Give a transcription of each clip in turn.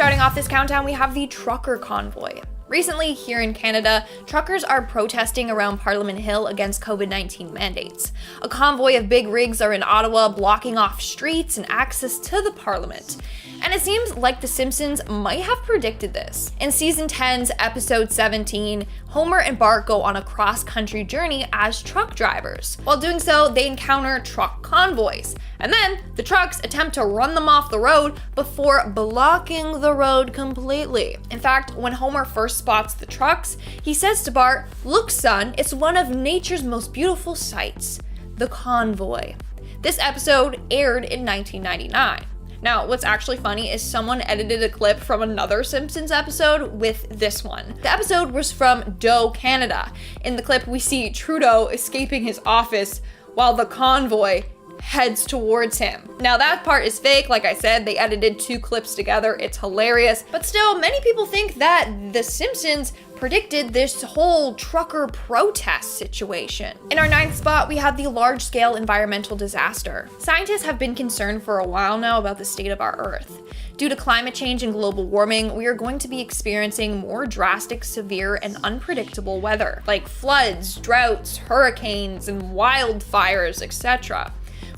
Starting off this countdown, we have the trucker convoy. Recently, here in Canada, truckers are protesting around Parliament Hill against COVID-19 mandates. A convoy of big rigs are in Ottawa, blocking off streets and access to the Parliament. And it seems like The Simpsons might have predicted this. In season 10's episode 17, Homer and Bart go on a cross-country journey as truck drivers. While doing so, they encounter truck convoys. And then, the trucks attempt to run them off the road before blocking the road completely. In fact, when Homer first spots the trucks, he says to Bart, "Look, son, it's one of nature's most beautiful sights, the convoy." This episode aired in 1999. Now, what's actually funny is someone edited a clip from another Simpsons episode with this one. The episode was from Doe, Canada. In the clip, we see Trudeau escaping his office while the convoy heads towards him. Now that part is fake, like I said, they edited two clips together, it's hilarious, but still, many people think that The Simpsons predicted this whole trucker protest situation. In our 9th spot, we have the large-scale environmental disaster. Scientists have been concerned for a while now about the state of our Earth. Due to climate change and global warming, we are going to be experiencing more drastic, severe, and unpredictable weather, like floods, droughts, hurricanes, and wildfires, etc.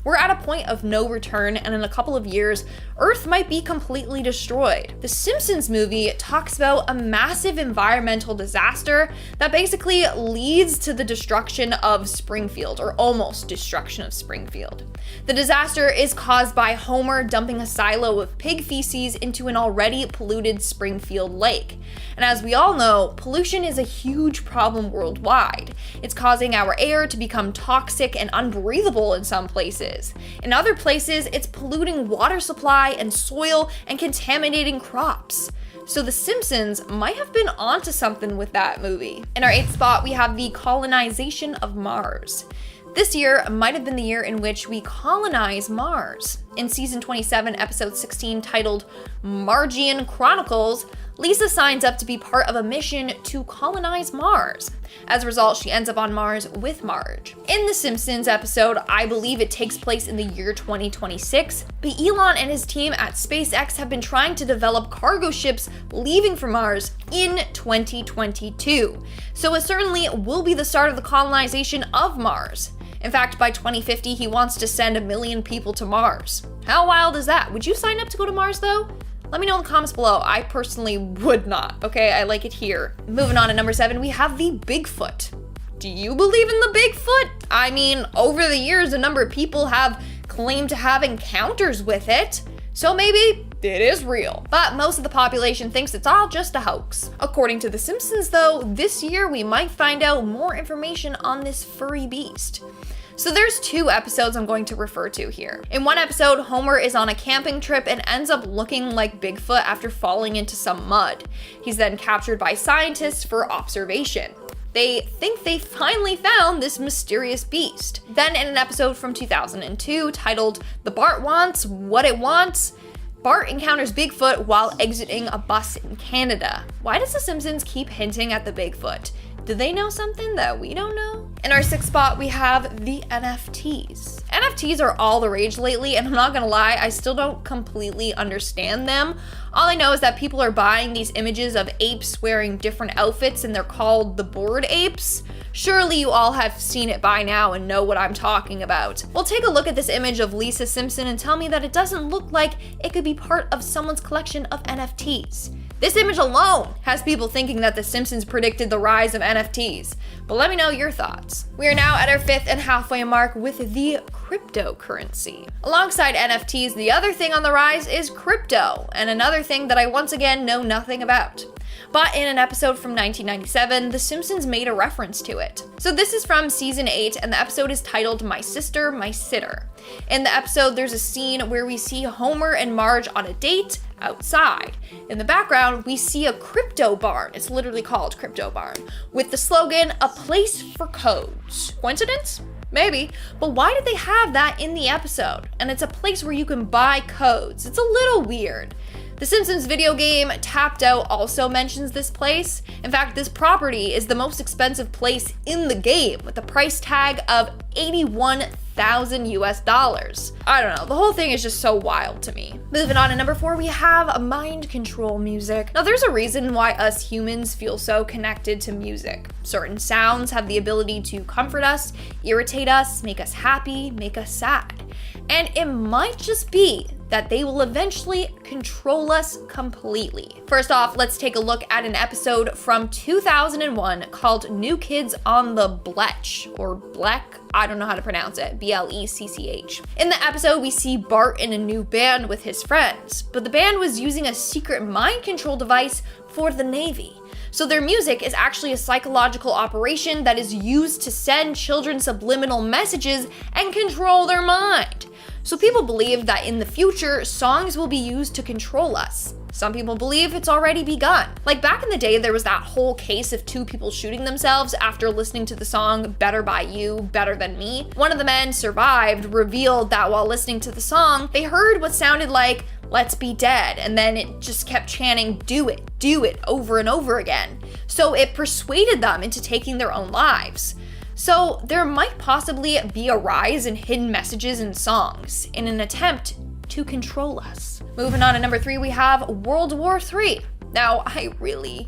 We're at a point of no return, and in a couple of years, Earth might be completely destroyed. The Simpsons movie talks about a massive environmental disaster that basically leads to the destruction of Springfield, or almost destruction of Springfield. The disaster is caused by Homer dumping a silo of pig feces into an already polluted Springfield lake. And as we all know, pollution is a huge problem worldwide. It's causing our air to become toxic and unbreathable in some places. In other places, it's polluting water supply and soil and contaminating crops. So The Simpsons might have been onto something with that movie. In our 8th spot, we have the colonization of Mars. This year might have been the year in which we colonize Mars. In season 27, episode 16, titled Margian Chronicles, Lisa signs up to be part of a mission to colonize Mars. As a result, she ends up on Mars with Marge. In the Simpsons episode, I believe it takes place in the year 2026, but Elon and his team at SpaceX have been trying to develop cargo ships leaving for Mars in 2022. So it certainly will be the start of the colonization of Mars. In fact, by 2050, he wants to send 1 million people to Mars. How wild is that? Would you sign up to go to Mars though? Let me know in the comments below. I personally would not, okay? I like it here. Moving on to number 7, we have the Bigfoot. Do you believe in the Bigfoot? I mean, over the years, a number of people have claimed to have encounters with it. So maybe it is real. But most of the population thinks it's all just a hoax. According to The Simpsons though, this year we might find out more information on this furry beast. So there's 2 episodes I'm going to refer to here. In one episode, Homer is on a camping trip and ends up looking like Bigfoot after falling into some mud. He's then captured by scientists for observation. They think they finally found this mysterious beast. Then in an episode from 2002 titled The Bart Wants What It Wants, Bart encounters Bigfoot while exiting a bus in Canada. Why does The Simpsons keep hinting at the Bigfoot? Do they know something that we don't know? In our 6th spot, we have the NFTs. NFTs are all the rage lately, and I'm not gonna lie, I still don't completely understand them. All I know is that people are buying these images of apes wearing different outfits, and they're called the Bored Apes. Surely you all have seen it by now and know what I'm talking about. Well, take a look at this image of Lisa Simpson and tell me that it doesn't look like it could be part of someone's collection of NFTs. This image alone has people thinking that The Simpsons predicted the rise of NFTs, but let me know your thoughts. We are now at our 5th and halfway mark with the cryptocurrency. Alongside NFTs, the other thing on the rise is crypto, and another thing that I once again know nothing about. But in an episode from 1997, The Simpsons made a reference to it. So this is from season 8, and the episode is titled My Sister, My Sitter. In the episode, there's a scene where we see Homer and Marge on a date outside. In the background, we see a crypto barn. It's literally called Crypto Barn, with the slogan, "A place for codes." Coincidence? Maybe, but why did they have that in the episode? And it's a place where you can buy codes. It's a little weird. The Simpsons video game Tapped Out also mentions this place. In fact, this property is the most expensive place in the game, with a price tag of $81,000 US. I don't know, the whole thing is just so wild to me. Moving on to number 4, we have mind control music. Now there's a reason why us humans feel so connected to music. Certain sounds have the ability to comfort us, irritate us, make us happy, make us sad. And it might just be that they will eventually control us completely. First off, let's take a look at an episode from 2001 called New Kids on the Blech, or Blech, I don't know how to pronounce it, BLECCH. In the episode, we see Bart in a new band with his friends, but the band was using a secret mind control device for the Navy. So their music is actually a psychological operation that is used to send children subliminal messages and control their mind. So people believe that in the future, songs will be used to control us. Some people believe it's already begun. Like back in the day, there was that whole case of 2 people shooting themselves after listening to the song Better by You, Better Than Me. One of the men survived, revealed that while listening to the song, they heard what sounded like "Let's be dead," and then it just kept chanting do it, over and over again. So it persuaded them into taking their own lives. So there might possibly be a rise in hidden messages in songs in an attempt to control us. Moving on to number 3, we have World War III. Now, I really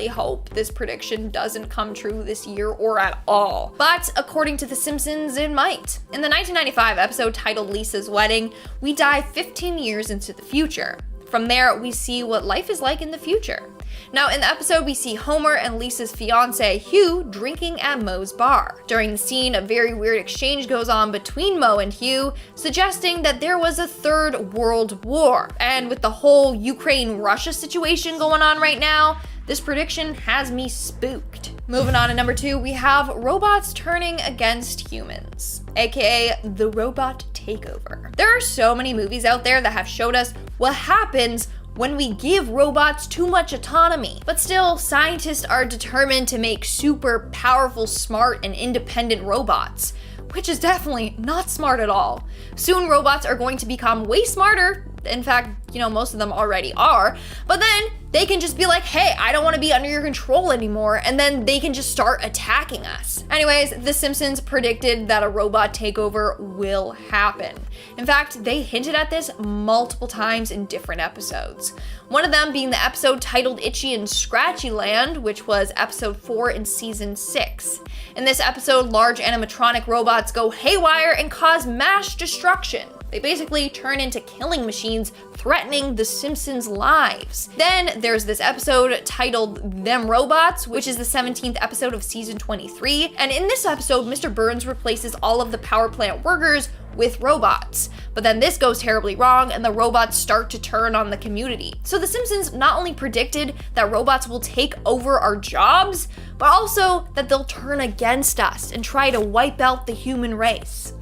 hope this prediction doesn't come true this year or at all. But according to The Simpsons, it might. In the 1995 episode titled Lisa's Wedding, we dive 15 years into the future. From there, we see what life is like in the future. Now, in the episode, we see Homer and Lisa's fiance, Hugh, drinking at Moe's bar. During the scene, a very weird exchange goes on between Moe and Hugh, suggesting that there was a third world war. And with the whole Ukraine-Russia situation going on right now, this prediction has me spooked. Moving on to number 2, we have robots turning against humans, aka the robot takeover. There are so many movies out there that have showed us what happens when we give robots too much autonomy. But still, scientists are determined to make super powerful, smart, and independent robots, which is definitely not smart at all. Soon, robots are going to become way smarter. In fact, most of them already are. But then they can just be like, hey, I don't want to be under your control anymore, and then they can just start attacking us. Anyways, The Simpsons predicted that a robot takeover will happen. In fact, they hinted at this multiple times in different episodes. One of them being the episode titled Itchy and Scratchy Land, which was episode 4 in season 6. In this episode, large animatronic robots go haywire and cause mass destruction. They basically turn into killing machines, threatening the Simpsons' lives. Then there's this episode titled Them Robots, which is the 17th episode of season 23. And in this episode, Mr. Burns replaces all of the power plant workers with robots. But then this goes terribly wrong and the robots start to turn on the community. So The Simpsons not only predicted that robots will take over our jobs, but also that they'll turn against us and try to wipe out the human race.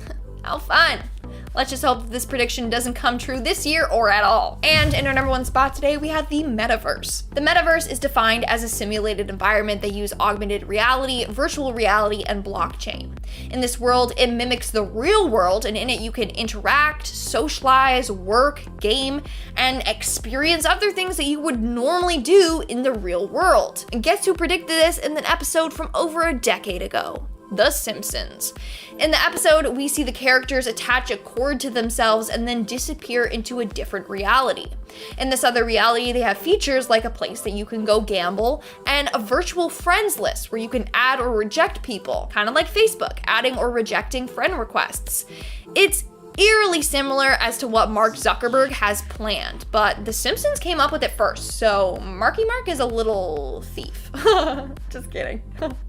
How fun. Let's just hope that this prediction doesn't come true this year or at all. And in our number 1 spot today, we have the metaverse. The metaverse is defined as a simulated environment that uses augmented reality, virtual reality, and blockchain. In this world, it mimics the real world, and in it you can interact, socialize, work, game, and experience other things that you would normally do in the real world. And guess who predicted this in an episode from over a decade ago? The Simpsons. In the episode, we see the characters attach a cord to themselves and then disappear into a different reality. In this other reality, they have features like a place that you can go gamble and a virtual friends list where you can add or reject people, kind of like Facebook, adding or rejecting friend requests. It's eerily similar as to what Mark Zuckerberg has planned, but The Simpsons came up with it first, so Marky Mark is a little thief. Just kidding.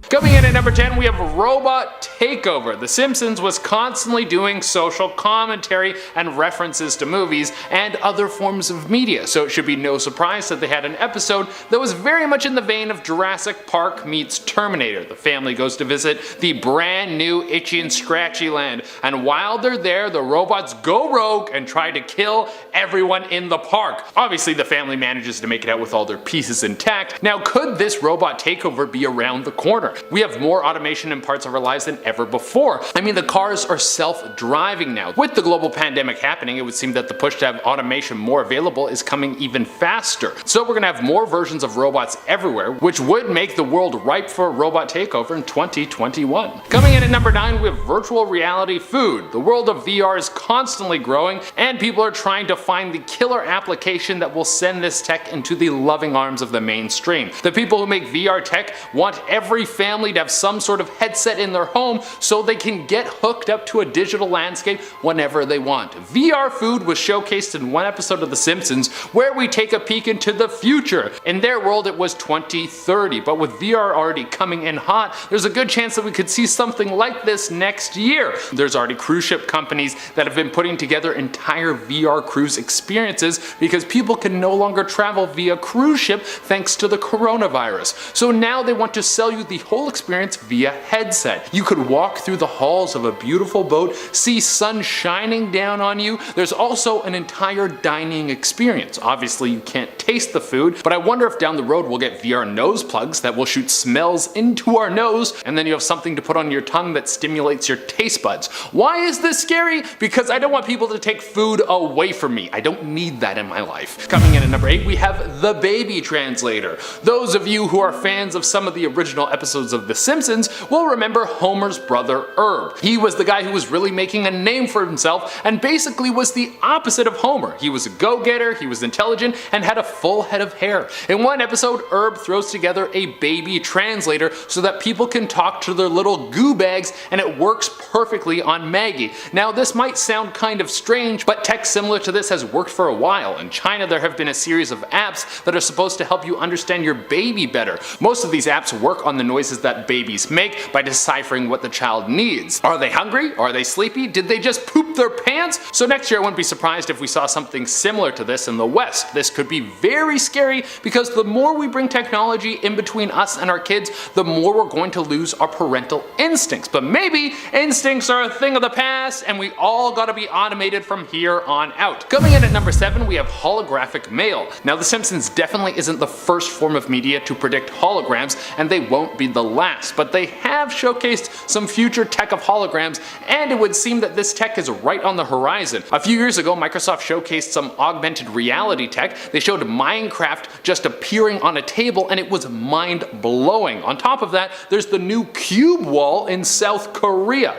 Coming in at number 10, we have Robot Takeover. The Simpsons was constantly doing social commentary and references to movies and other forms of media, so it should be no surprise that they had an episode that was very much in the vein of Jurassic Park meets Terminator. The family goes to visit the brand new Itchy and Scratchy Land, and while they're there, the robots go rogue and try to kill everyone in the park. Obviously, the family manages to make it out with all their pieces intact. Now, could this robot takeover be around the corner? We have more automation in parts of our lives than ever before. I mean, the cars are self-driving now. With the global pandemic happening, it would seem that the push to have automation more available is coming even faster. So we're gonna have more versions of robots everywhere, which would make the world ripe for a robot takeover in 2021. Coming in at number 9, we have virtual reality food. The world of VR is constantly growing, and people are trying to find the killer application that will send this tech into the loving arms of the mainstream. The people who make VR tech want every family to have some sort of headset in their home so they can get hooked up to a digital landscape whenever they want. VR food was showcased in one episode of The Simpsons where we take a peek into the future. In their world it was 2030, but with VR already coming in hot, there's a good chance that we could see something like this next year. There's already cruise ship companies that have been putting together entire VR cruise experiences because people can no longer travel via cruise ship thanks to the coronavirus. So now they want to sell you the whole experience via headset. You could walk through the halls of a beautiful boat, see sun shining down on you. There's also an entire dining experience. Obviously you can't taste the food, but I wonder if down the road we'll get VR nose plugs that will shoot smells into our nose, and then you have something to put on your tongue that stimulates your taste buds. Why is this scary? Because I don't want people to take food away from me. I don't need that in my life. Coming in at number 8, we have the baby translator. Those of you who are fans of some of the original episodes of The Simpsons will remember Homer's brother Herb. He was the guy who was really making a name for himself and basically was the opposite of Homer. He was a go-getter, he was intelligent, and had a full head of hair. In one episode, Herb throws together a baby translator so that people can talk to their little goo bags, and it works perfectly on Maggie. Now this might sound kind of strange, but tech similar to this has worked for a while. In China there have been a series of apps that are supposed to help you understand your baby better. Most of these apps work on the noises that babies make by deciphering what the child needs. Are they hungry? Are they sleepy? Did they just poop their pants? So next year I wouldn't be surprised if we saw something similar to this in the West. This could be very scary because the more we bring technology in between us and our kids, the more we're going to lose our parental instincts. But maybe instincts are a thing of the past and we all gotta be automated from here on out. Coming in at number 7, we have holographic mail. Now The Simpsons definitely isn't the first form of media to predict holograms, and they won't be the last, but they have showcased some future tech of holograms, and it would seem that this tech is right on the horizon. A few years ago, Microsoft showcased some augmented reality tech. They showed Minecraft just appearing on a table, and it was mind-blowing. On top of that, there's the new cube wall in South Korea.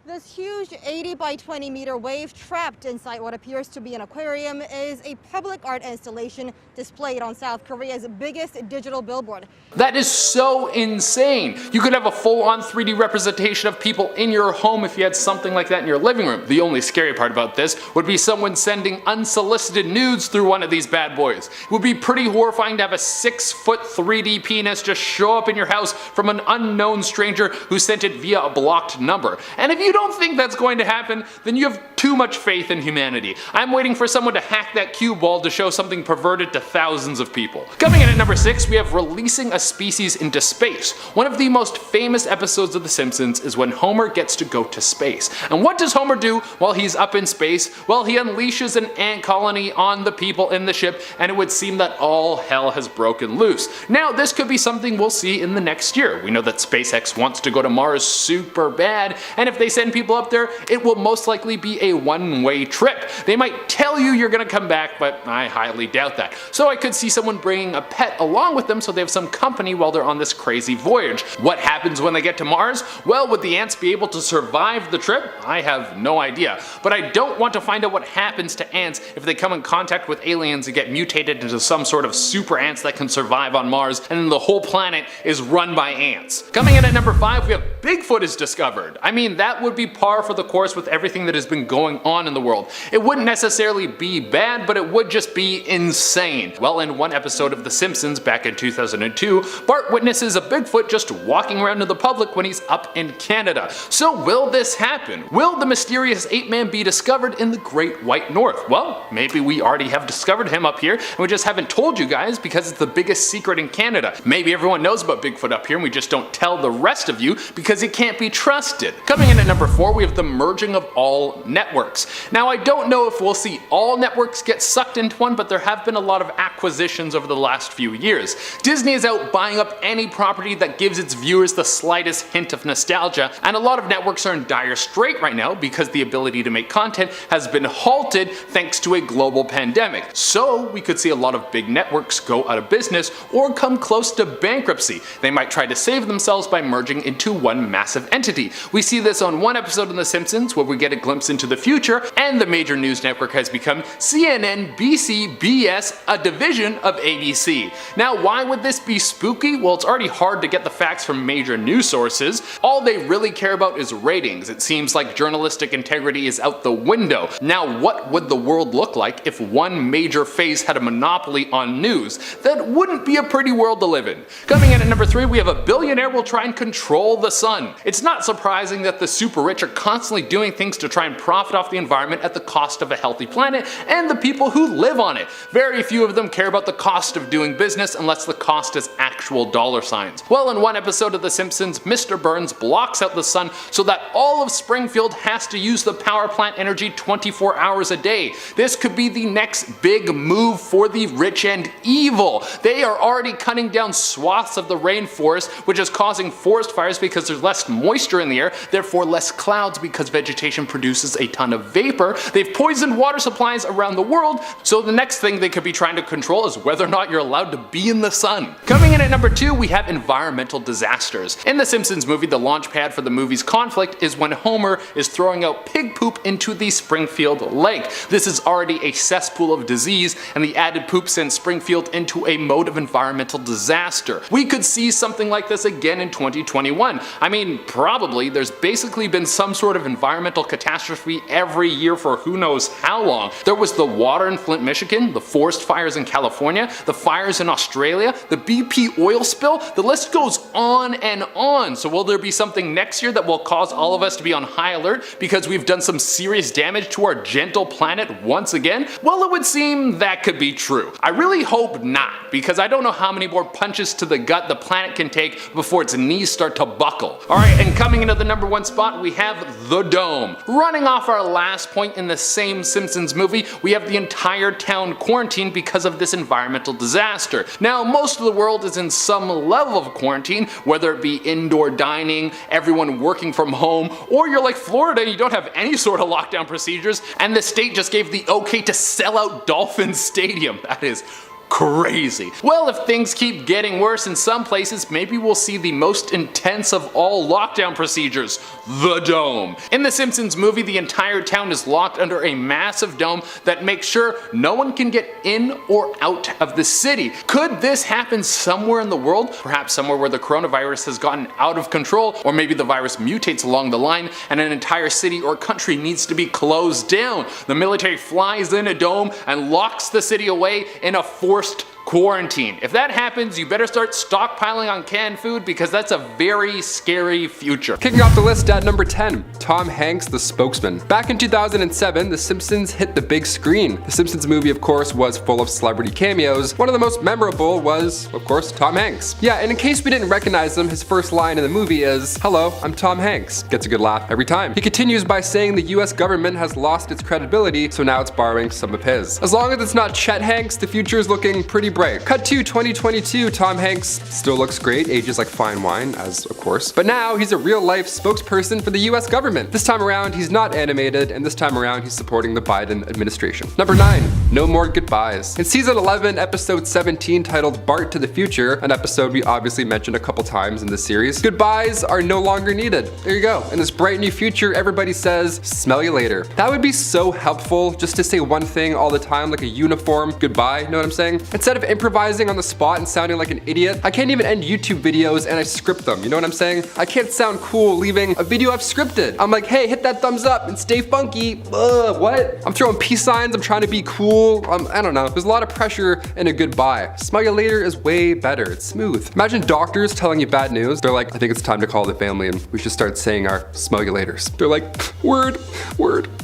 This huge 80 by 20 meter wave trapped inside what appears to be an aquarium is a public art installation displayed on South Korea's biggest digital billboard. That is so insane. You could have a full-on 3D representation of people in your home if you had something like that in your living room. The only scary part about this would be someone sending unsolicited nudes through one of these bad boys. It would be pretty horrifying to have a 6-foot 3D penis just show up in your house from an unknown stranger who sent it via a blocked number. And if you don't think that's going to happen, then you have too much faith in humanity. I'm waiting for someone to hack that cube wall to show something perverted to thousands of people. Coming in at number 6, we have releasing a species into space. One of the most famous episodes of The Simpsons is when Homer gets to go to space. And what does Homer do while he's up in space? Well, he unleashes an ant colony on the people in the ship, and it would seem that all hell has broken loose. Now, this could be something we'll see in the next year. We know that SpaceX wants to go to Mars super bad, and if they send people up there, it will most likely be a one-way trip. They might tell you you're gonna come back, but I highly doubt that. So I could see someone bringing a pet along with them so they have some company while they're on this crazy voyage. What happens when they get to Mars? Well, would the ants be able to survive the trip? I have no idea. But I don't want to find out what happens to ants if they come in contact with aliens and get mutated into some sort of super ants that can survive on Mars, and then the whole planet is run by ants. Coming in at number 5, we have Bigfoot is discovered. I mean, that would be par for the course with everything that has been going on in the world. It wouldn't necessarily be bad, but it would just be insane. Well, in one episode of The Simpsons back in 2002, Bart witnesses a Bigfoot just walking around to the public when he's up in Canada. So will this happen? Will the mysterious ape-man be discovered in the Great White North? Well, maybe we already have discovered him up here, and we just haven't told you guys because it's the biggest secret in Canada. Maybe everyone knows about Bigfoot up here and we just don't tell the rest of you because because it can't be trusted. Coming in at number 4, we have the merging of all networks. Now I don't know if we'll see all networks get sucked into one, but there have been a lot of acquisitions over the last few years. Disney is out buying up any property that gives its viewers the slightest hint of nostalgia, and a lot of networks are in dire strait right now because the ability to make content has been halted thanks to a global pandemic. So we could see a lot of big networks go out of business or come close to bankruptcy. They might try to save themselves by merging into one massive entity. We see this on one episode of The Simpsons where we get a glimpse into the future, and the major news network has become CNN, BC, BS, a division of ABC. Now why would this be spooky? Well, it's already hard to get the facts from major news sources. All they really care about is ratings. It seems like journalistic integrity is out the window. Now what would the world look like if one major face had a monopoly on news? That wouldn't be a pretty world to live in. Coming in at number 3, we have a billionaire will try and control the sun. It's not surprising that the super rich are constantly doing things to try and profit off the environment at the cost of a healthy planet and the people who live on it. Very few of them care about the cost of doing business unless the cost is actual dollar signs. Well, in one episode of The Simpsons, Mr. Burns blocks out the sun so that all of Springfield has to use the power plant energy 24 hours a day. This could be the next big move for the rich and evil. They are already cutting down swaths of the rainforest, which is causing forest fires because there's less moisture in the air, therefore less clouds because vegetation produces a ton of vapor. They've poisoned water supplies around the world, so the next thing they could be trying to control is whether or not you're allowed to be in the sun. Coming in at number 2, we have environmental disasters. In the Simpsons movie, the launch pad for the movie's conflict is when Homer is throwing out pig poop into the Springfield Lake. This is already a cesspool of disease, and the added poop sends Springfield into a mode of environmental disaster. We could see something like this again in 2021. I mean, probably. There's basically been some sort of environmental catastrophe every year for who knows how long. There was the water in Flint, Michigan, the forest fires in California, the fires in Australia, the BP oil spill, the list goes on and on. So will there be something next year that will cause all of us to be on high alert because we've done some serious damage to our gentle planet once again? Well, it would seem that could be true. I really hope not, because I don't know how many more punches to the gut the planet can take before its knees start to buckle. Alright, and coming into the number 1 spot, we have the dome. Running off our last point in the same Simpsons movie, we have the entire town quarantined because of this environmental disaster. Now, most of the world is in some level of quarantine, whether it be indoor dining, everyone working from home, or you're like Florida and you don't have any sort of lockdown procedures, and the state just gave the okay to sell out Dolphin Stadium. That is crazy. Well, if things keep getting worse in some places, maybe we'll see the most intense of all lockdown procedures, the dome. In the Simpsons movie, the entire town is locked under a massive dome that makes sure no one can get in or out of the city. Could this happen somewhere in the world? Perhaps somewhere where the coronavirus has gotten out of control, or maybe the virus mutates along the line and an entire city or country needs to be closed down. The military flies in a dome and locks the city away in a forced quarantine. If that happens, you better start stockpiling on canned food because that's a very scary future. Kicking off the list at number 10, Tom Hanks, the spokesman. Back in 2007, The Simpsons hit the big screen. The Simpsons movie, of course, was full of celebrity cameos. One of the most memorable was, of course, Tom Hanks. Yeah, and in case we didn't recognize him, his first line in the movie is, "Hello, I'm Tom Hanks." Gets a good laugh every time. He continues by saying the US government has lost its credibility, so now it's borrowing some of his. As long as it's not Chet Hanks, the future is looking pretty bright. Cut to 2022, Tom Hanks still looks great, ages like fine wine, as of course. But now he's a real-life spokesperson for the US government. This time around, he's not animated, and this time around, he's supporting the Biden administration. Number 9, no more goodbyes. In season 11, episode 17, titled Bart to the Future, an episode we obviously mentioned a couple times in this series, goodbyes are no longer needed. There you go. In this bright new future, everybody says, smell you later. That would be so helpful, just to say one thing all the time, like a uniform goodbye, know what I'm saying? Instead of improvising on the spot and sounding like an idiot, I can't even end YouTube videos and I script them, you know what I'm saying? I can't sound cool leaving a video I've scripted. I'm like, hey, hit that thumbs up and stay funky. What? I'm throwing peace signs, I'm trying to be cool. I don't know. There's a lot of pressure in a goodbye. Smell you later is way better. It's smooth. Imagine doctors telling you bad news. They're like, I think it's time to call the family and we should start saying our smell you laters. They're like, word.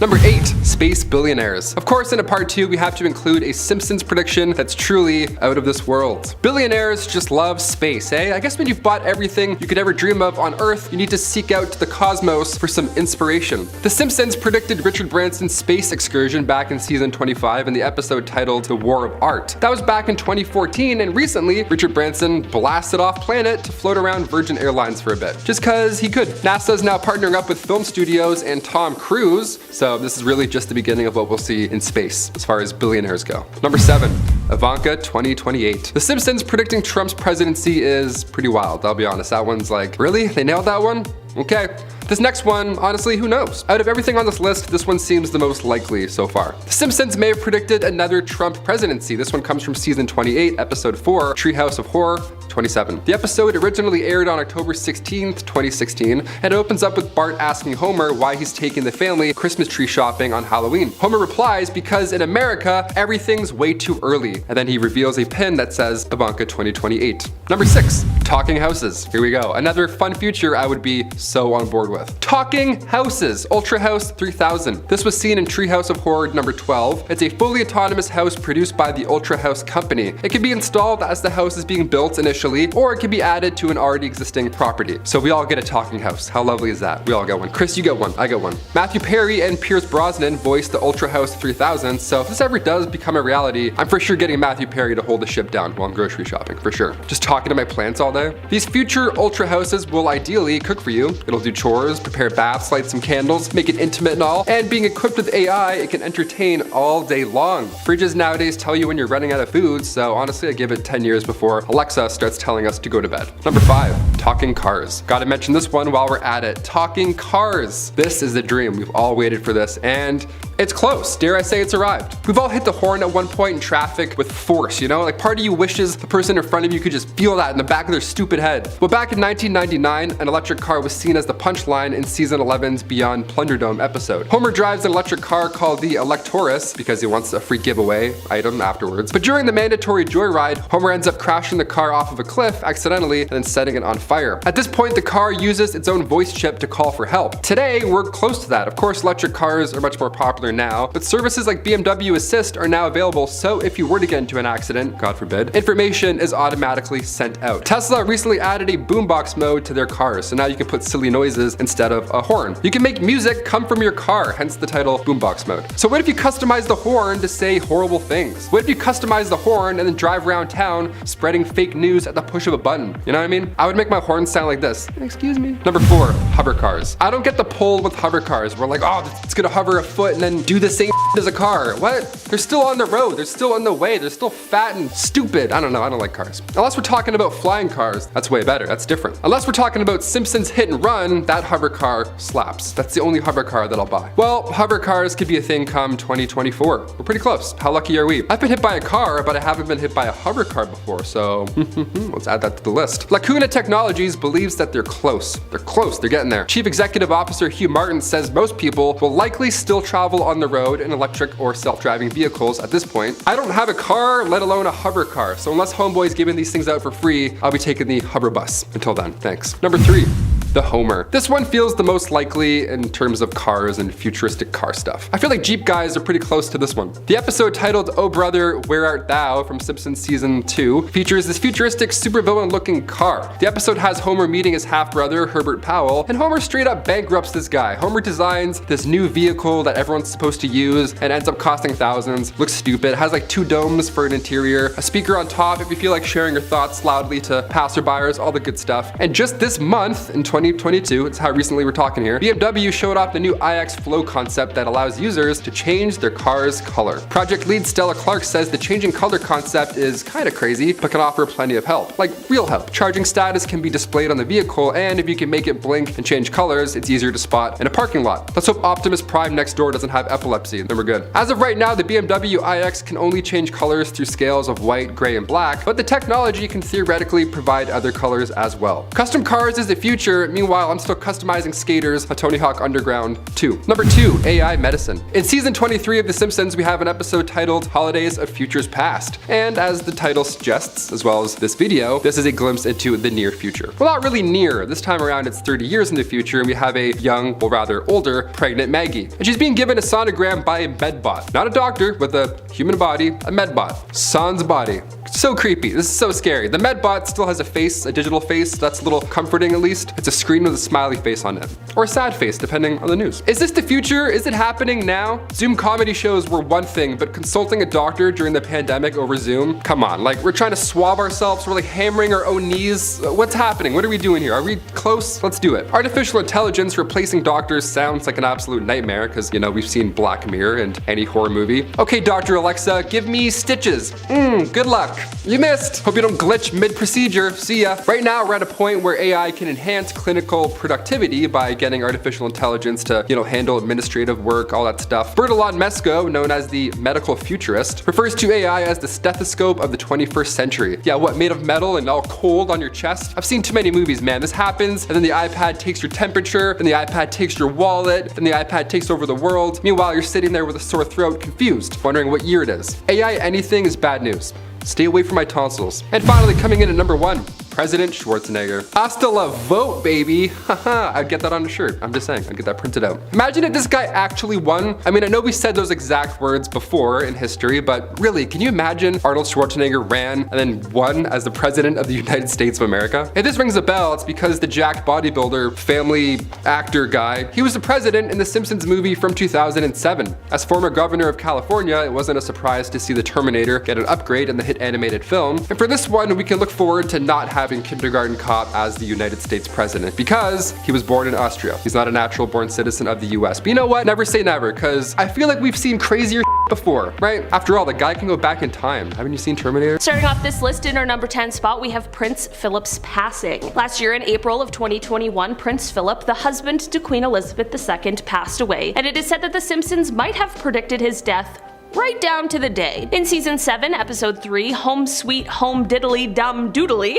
Number 8, space billionaires. Of course, in a part 2, we have to include a Simpsons prediction that's truly truly out of this world. Billionaires just love space, eh? I guess when you've bought everything you could ever dream of on Earth, you need to seek out to the cosmos for some inspiration. The Simpsons predicted Richard Branson's space excursion back in season 25 in the episode titled The War of Art. That was back in 2014, and recently Richard Branson blasted off planet to float around Virgin Airlines for a bit, just cause he could. NASA is now partnering up with film studios and Tom Cruise, so this is really just the beginning of what we'll see in space as far as billionaires go. Number 7. Ivanka 2028. The Simpsons predicting Trump's presidency is pretty wild, I'll be honest. That one's like, really? They nailed that one? Okay. This next one, honestly, who knows? Out of everything on this list, this one seems the most likely so far. The Simpsons may have predicted another Trump presidency. This one comes from season 28, episode 4, Treehouse of Horror 27. The episode originally aired on October 16th, 2016, and it opens up with Bart asking Homer why he's taking the family Christmas tree shopping on Halloween. Homer replies, because in America, everything's way too early. And then he reveals a pin that says Ivanka 2028. Number 6, talking houses. Here we go. Another fun future I would be so on board with. Talking houses, Ultra House 3000. This was seen in Treehouse of Horror number 12. It's a fully autonomous house produced by the Ultra House company. It can be installed as the house is being built initially, or it can be added to an already existing property. So we all get a talking house. How lovely is that? We all get one. Chris, you get one. I get one. Matthew Perry and Pierce Brosnan voiced the Ultra House 3000, so if this ever does become a reality, I'm for sure getting Matthew Perry to hold the ship down while I'm grocery shopping, for sure. Just talking to my plants all day. These future Ultra Houses will ideally cook for you. It'll do chores, prepare baths, light some candles, make it intimate and all, and being equipped with AI, it can entertain all day long. Fridges nowadays tell you when you're running out of food, so honestly I give it 10 years before Alexa starts telling us to go to bed. Number 5, talking cars. Gotta mention this one while we're at it. Talking cars. This is the dream. We've all waited for this, and it's close. Dare I say it's arrived. We've all hit the horn at one point in traffic with force, you know? Like part of you wishes the person in front of you could just feel that in the back of their stupid head. But back in 1999, an electric car was seen as the punchline in season 11's Beyond Plunderdome episode. Homer drives an electric car called the Electorus because he wants a free giveaway item afterwards. But during the mandatory joyride, Homer ends up crashing the car off of a cliff accidentally and then setting it on fire. At this point, the car uses its own voice chip to call for help. Today, we're close to that. Of course, electric cars are much more popular now, but services like BMW Assist are now available, so if you were to get into an accident, God forbid, information is automatically sent out. Tesla recently added a boombox mode to their cars, so now you can put silly noises instead of a horn. You can make music come from your car, hence the title boombox mode. So what if you customize the horn to say horrible things? What if you customize the horn and then drive around town spreading fake news at the push of a button? You know what I mean? I would make my horn sound like this. Excuse me. Number 4, hover cars. I don't get the pull with hover cars. We're like, oh, it's gonna hover a foot and then do the same as a car. What? They're still on the road. They're still on the way. They're still fat and stupid. I don't know. I don't like cars. Unless we're talking about flying cars, that's way better. That's different. Unless we're talking about Simpsons Hit and Run, that hover car slaps. That's the only hover car that I'll buy. Well, hover cars could be a thing come 2024. We're pretty close. How lucky are we? I've been hit by a car, but I haven't been hit by a hover car before, so let's add that to the list. Lacuna Technologies believes that they're close. They're close. They're getting there. Chief Executive Officer Hugh Martin says most people will likely still travel on the road in electric or self-driving vehicles at this point. I don't have a car, let alone a hover car, so unless Homeboy's giving these things out for free, I'll be taking the hover bus. Until then, thanks. Number 3. The Homer. This one feels the most likely in terms of cars and futuristic car stuff. I feel like Jeep guys are pretty close to this one. The episode titled Oh Brother, Where Art Thou from Simpsons Season 2 features this futuristic supervillain looking car. The episode has Homer meeting his half-brother Herbert Powell, and Homer straight up bankrupts this guy. Homer designs this new vehicle that everyone's supposed to use and ends up costing thousands, looks stupid, has like 2 domes for an interior, a speaker on top if you feel like sharing your thoughts loudly to passerbyers, all the good stuff. And just this month in 2022, it's how recently we're talking here, BMW showed off the new iX Flow concept that allows users to change their car's color. Project lead Stella Clark says the changing color concept is kinda crazy, but can offer plenty of help, like real help. Charging status can be displayed on the vehicle, and if you can make it blink and change colors, it's easier to spot in a parking lot. Let's hope Optimus Prime next door doesn't have epilepsy, then we're good. As of right now, the BMW iX can only change colors through scales of white, gray, and black, but the technology can theoretically provide other colors as well. Custom cars is the future. Meanwhile, I'm still customizing skaters on Tony Hawk Underground 2. Number 2, AI medicine. In season 23 of The Simpsons, we have an episode titled Holidays of Futures Past. And as the title suggests, as well as this video, this is a glimpse into the near future. Well, not really near. This time around, it's 30 years in the future, and we have a young, well rather older, pregnant Maggie. And she's being given a sonogram by a medbot. Not a doctor, with a human body, a medbot. Sans body. So creepy. This is so scary. The Medbot still has a face, a digital face. That's a little comforting at least. It's a screen with a smiley face on it. Or a sad face, depending on the news. Is this the future? Is it happening now? Zoom comedy shows were one thing, but consulting a doctor during the pandemic over Zoom? Come on, like we're trying to swab ourselves, we're like hammering our own knees. What's happening? What are we doing here? Are we close? Let's do it. Artificial intelligence replacing doctors sounds like an absolute nightmare because, you know, we've seen Black Mirror and any horror movie. Okay, Dr. Alexa, give me stitches. Good luck. You missed. Hope you don't glitch mid-procedure. See ya. Right now, we're at a point where AI can enhance clinical productivity by getting artificial intelligence to, you know, handle administrative work, all that stuff. Bertolon Mesco, known as the medical futurist, refers to AI as the stethoscope of the 21st century. Yeah, what, made of metal and all cold on your chest? I've seen too many movies, man. This happens, and then the iPad takes your temperature, then the iPad takes your wallet, then the iPad takes over the world. Meanwhile, you're sitting there with a sore throat, confused, wondering what year it is. AI anything is bad news. Stay away from my tonsils. And finally, coming in at number 1, President Schwarzenegger. Hasta la vote, baby. Haha, I'd get that on a shirt. I'm just saying, I'd get that printed out. Imagine if this guy actually won. I mean, I know we said those exact words before in history, but really, can you imagine Arnold Schwarzenegger ran and then won as the president of the United States of America? If this rings a bell, it's because the jacked bodybuilder, family actor guy, he was the president in the Simpsons movie from 2007. As former governor of California, it wasn't a surprise to see the Terminator get an upgrade in the hit animated film. And for this one, we can look forward to not having Kindergarten Cop as the United States president because he was born in Austria. He's not a natural born citizen of the US. But you know what? Never say never, because I feel like we've seen crazier before, right? After all, the guy can go back in time. Haven't you seen Terminator? Starting off this list in our number 10 spot, we have Prince Philip's passing. Last year in April of 2021, Prince Philip, the husband to Queen Elizabeth II, passed away, and it is said that The Simpsons might have predicted his death right down to the day. In season 7, episode 3, Home Sweet Home Diddly Dum Doodly,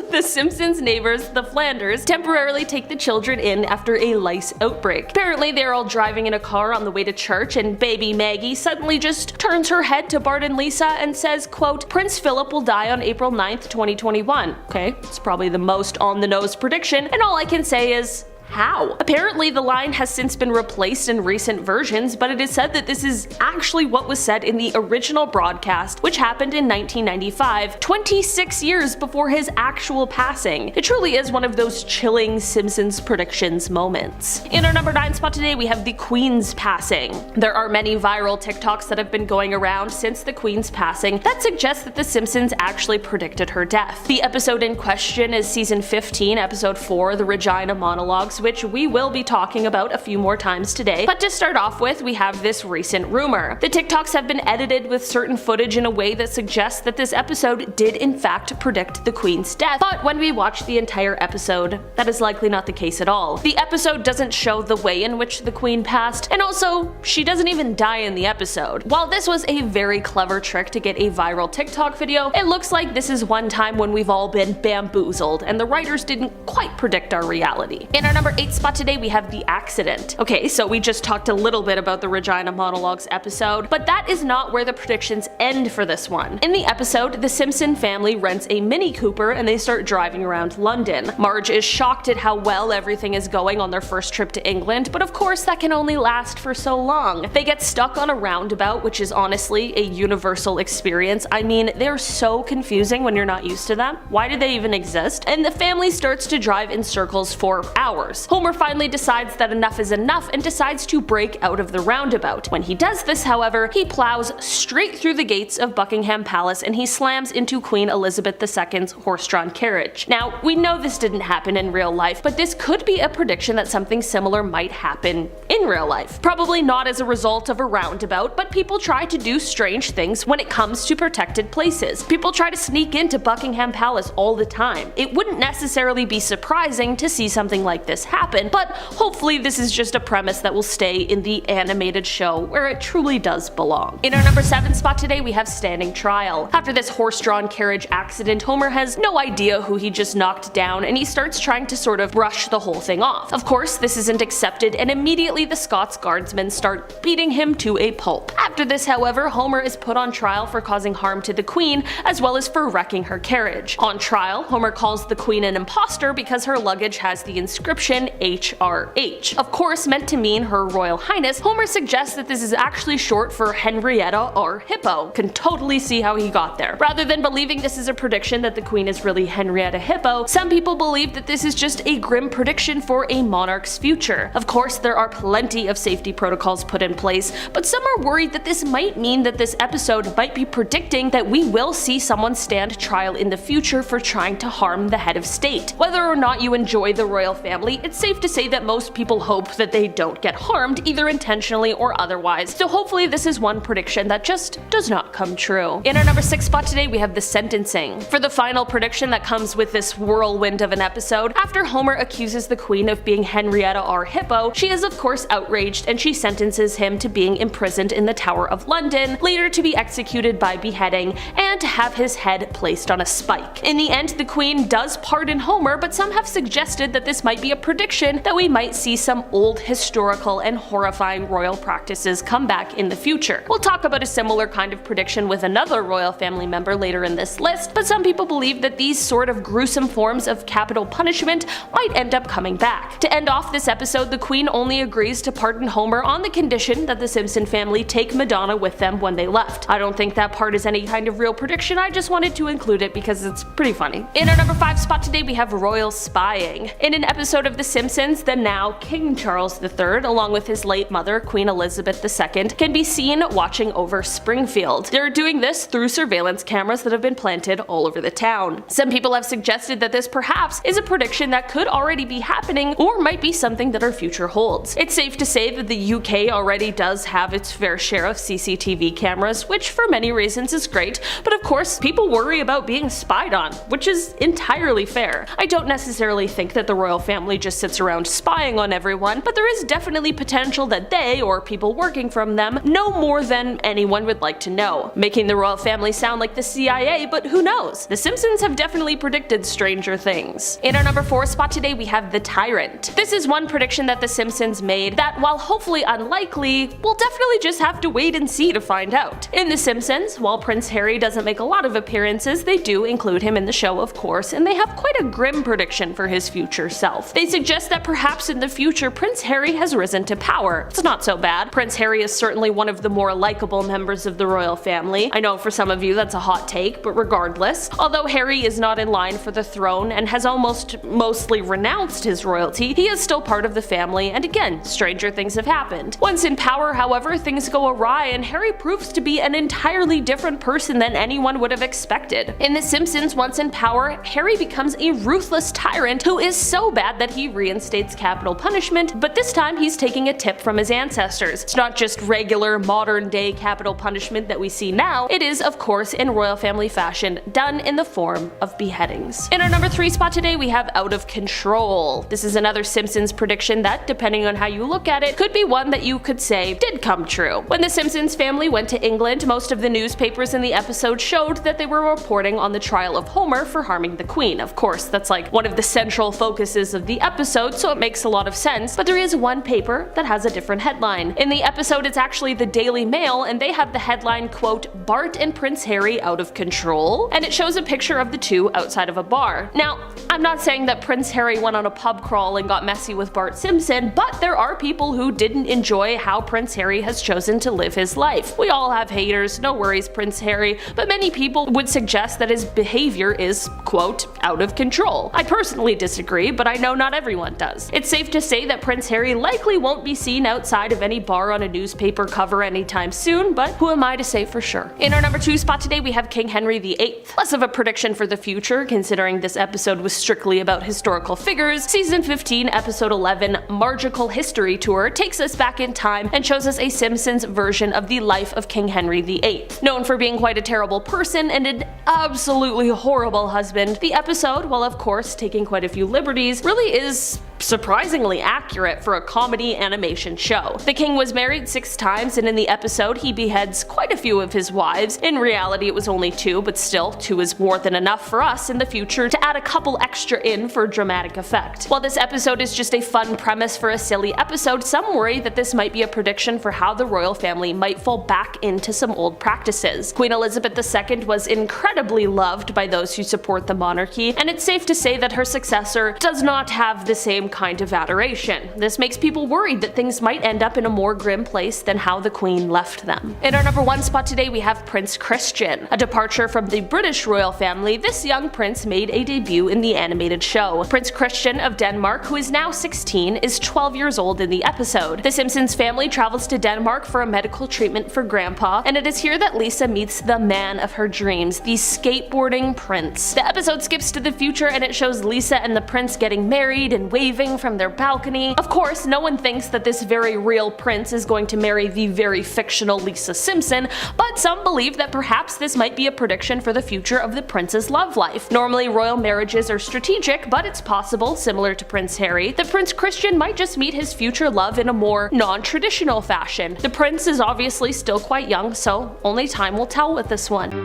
the Simpsons neighbors, the Flanders, temporarily take the children in after a lice outbreak. Apparently, they're all driving in a car on the way to church, and baby Maggie suddenly just turns her head to Bart and Lisa and says, quote, Prince Philip will die on April 9th, 2021. Okay, it's probably the most on-the-nose prediction, and all I can say is, how? Apparently the line has since been replaced in recent versions, but it is said that this is actually what was said in the original broadcast, which happened in 1995, 26 years before his actual passing. It truly is one of those chilling Simpsons predictions moments. In our number 9 spot today, we have the Queen's passing. There are many viral TikToks that have been going around since the Queen's passing that suggest that The Simpsons actually predicted her death. The episode in question is season 15, episode 4, The Regina Monologues, which we will be talking about a few more times today. But to start off with, we have this recent rumor. The TikToks have been edited with certain footage in a way that suggests that this episode did in fact predict the Queen's death, but when we watch the entire episode, that is likely not the case at all. The episode doesn't show the way in which the Queen passed, and also, she doesn't even die in the episode. While this was a very clever trick to get a viral TikTok video, it looks like this is one time when we've all been bamboozled, and the writers didn't quite predict our reality. In our number 8 spot today, we have The Accident. Okay, so we just talked a little bit about the Regina Monologues episode, but that is not where the predictions end for this one. In the episode, the Simpson family rents a Mini Cooper and they start driving around London. Marge is shocked at how well everything is going on their first trip to England, but of course that can only last for so long. They get stuck on a roundabout, which is honestly a universal experience. I mean, they're so confusing when you're not used to them. Why do they even exist? And the family starts to drive in circles for hours. Homer finally decides that enough is enough and decides to break out of the roundabout. When he does this, however, he plows straight through the gates of Buckingham Palace and he slams into Queen Elizabeth II's horse-drawn carriage. Now, we know this didn't happen in real life, but this could be a prediction that something similar might happen in real life. Probably not as a result of a roundabout, but people try to do strange things when it comes to protected places. People try to sneak into Buckingham Palace all the time. It wouldn't necessarily be surprising to see something like this happen, but hopefully this is just a premise that will stay in the animated show where it truly does belong. In our number 7 spot today, we have Standing Trial. After this horse-drawn carriage accident, Homer has no idea who he just knocked down and he starts trying to sort of brush the whole thing off. Of course, this isn't accepted and immediately the Scots guardsmen start beating him to a pulp. After this, however, Homer is put on trial for causing harm to the Queen as well as for wrecking her carriage. On trial, Homer calls the Queen an imposter because her luggage has the inscription abbreviation HRH. Of course, meant to mean Her Royal Highness, Homer suggests that this is actually short for Henrietta R. Hippo. Can totally see how he got there. Rather than believing this is a prediction that the Queen is really Henrietta Hippo, some people believe that this is just a grim prediction for a monarch's future. Of course, there are plenty of safety protocols put in place, but some are worried that this might mean that this episode might be predicting that we will see someone stand trial in the future for trying to harm the head of state. Whether or not you enjoy the royal family, it's safe to say that most people hope that they don't get harmed, either intentionally or otherwise, so hopefully this is one prediction that just does not come true. In our number 6 spot today, we have the sentencing. For the final prediction that comes with this whirlwind of an episode, after Homer accuses the Queen of being Henrietta R. Hippo, she is of course outraged and she sentences him to being imprisoned in the Tower of London, later to be executed by beheading, and to have his head placed on a spike. In the end, the Queen does pardon Homer, but some have suggested that this might be a prediction that we might see some old historical and horrifying royal practices come back in the future. We'll talk about a similar kind of prediction with another royal family member later in this list, but some people believe that these sort of gruesome forms of capital punishment might end up coming back. To end off this episode, the Queen only agrees to pardon Homer on the condition that the Simpson family take Madonna with them when they left. I don't think that part is any kind of real prediction, I just wanted to include it because it's pretty funny. In our number 5 spot today, we have royal spying. In an episode of The Simpsons, the now King Charles III, along with his late mother, Queen Elizabeth II, can be seen watching over Springfield. They're doing this through surveillance cameras that have been planted all over the town. Some people have suggested that this perhaps is a prediction that could already be happening or might be something that our future holds. It's safe to say that the UK already does have its fair share of CCTV cameras, which for many reasons is great, but of course people worry about being spied on, which is entirely fair. I don't necessarily think that the royal family just sits around spying on everyone, but there is definitely potential that they, or people working from them, know more than anyone would like to know, making the royal family sound like the CIA, but who knows? The Simpsons have definitely predicted stranger things. In our number 4 spot today, we have the Tyrant. This is one prediction that the Simpsons made that, while hopefully unlikely, we'll definitely just have to wait and see to find out. In The Simpsons, while Prince Harry doesn't make a lot of appearances, they do include him in the show of course, and they have quite a grim prediction for his future self. They suggest that perhaps in the future Prince Harry has risen to power. It's not so bad. Prince Harry is certainly one of the more likable members of the royal family. I know for some of you that's a hot take, but regardless, although Harry is not in line for the throne and has almost mostly renounced his royalty, he is still part of the family, and again, stranger things have happened. Once in power, however, things go awry and Harry proves to be an entirely different person than anyone would have expected. In The Simpsons, once in power, Harry becomes a ruthless tyrant who is so bad that he reinstates capital punishment, but this time he's taking a tip from his ancestors. It's not just regular modern day capital punishment that we see now, it is of course in royal family fashion done in the form of beheadings. In our number 3 spot today, we have out of control. This is another Simpsons prediction that, depending on how you look at it, could be one that you could say did come true. When the Simpsons family went to England, most of the newspapers in the episode showed that they were reporting on the trial of Homer for harming the Queen. Of course, that's like one of the central focuses of the episode, so it makes a lot of sense, but there is one paper that has a different headline. In the episode, it's actually the Daily Mail, and they have the headline, quote, "Bart and Prince Harry out of control," and it shows a picture of the two outside of a bar. Now, I'm not saying that Prince Harry went on a pub crawl and got messy with Bart Simpson, but there are people who didn't enjoy how Prince Harry has chosen to live his life. We all have haters, no worries Prince Harry, but many people would suggest that his behavior is, quote, out of control. I personally disagree, but I know not everyone does. It's safe to say that Prince Harry likely won't be seen outside of any bar on a newspaper cover anytime soon, but who am I to say for sure? In our number 2 spot today, we have King Henry VIII. Less of a prediction for the future, considering this episode was strictly about historical figures. Season 15, episode 11, Margical History Tour, takes us back in time and shows us a Simpsons version of the life of King Henry VIII. Known for being quite a terrible person and an absolutely horrible husband, the episode, while of course taking quite a few liberties, really is surprisingly accurate for a comedy animation show. The king was married 6 times, and in the episode he beheads quite a few of his wives. In reality it was only 2, but still 2 is more than enough for us in the future to add a couple extra in for dramatic effect. While this episode is just a fun premise for a silly episode, some worry that this might be a prediction for how the royal family might fall back into some old practices. Queen Elizabeth II was incredibly loved by those who support the monarchy, and it's safe to say that her successor does not have the same kind of adoration. This makes people worried that things might end up in a more grim place than how the Queen left them. In our number 1 spot today, we have Prince Christian. A departure from the British royal family, this young prince made a debut in the animated show. Prince Christian of Denmark, who is now 16, is 12 years old in the episode. The Simpsons family travels to Denmark for a medical treatment for Grandpa, and it is here that Lisa meets the man of her dreams, the skateboarding prince. The episode skips to the future and it shows Lisa and the prince getting married and waving from their balcony. Of course, no one thinks that this very real prince is going to marry the very fictional Lisa Simpson, but some believe that perhaps this might be a prediction for the future of the prince's love life. Normally, royal marriages are strategic, but it's possible, similar to Prince Harry, that Prince Christian might just meet his future love in a more non-traditional fashion. The prince is obviously still quite young, so only time will tell with this one.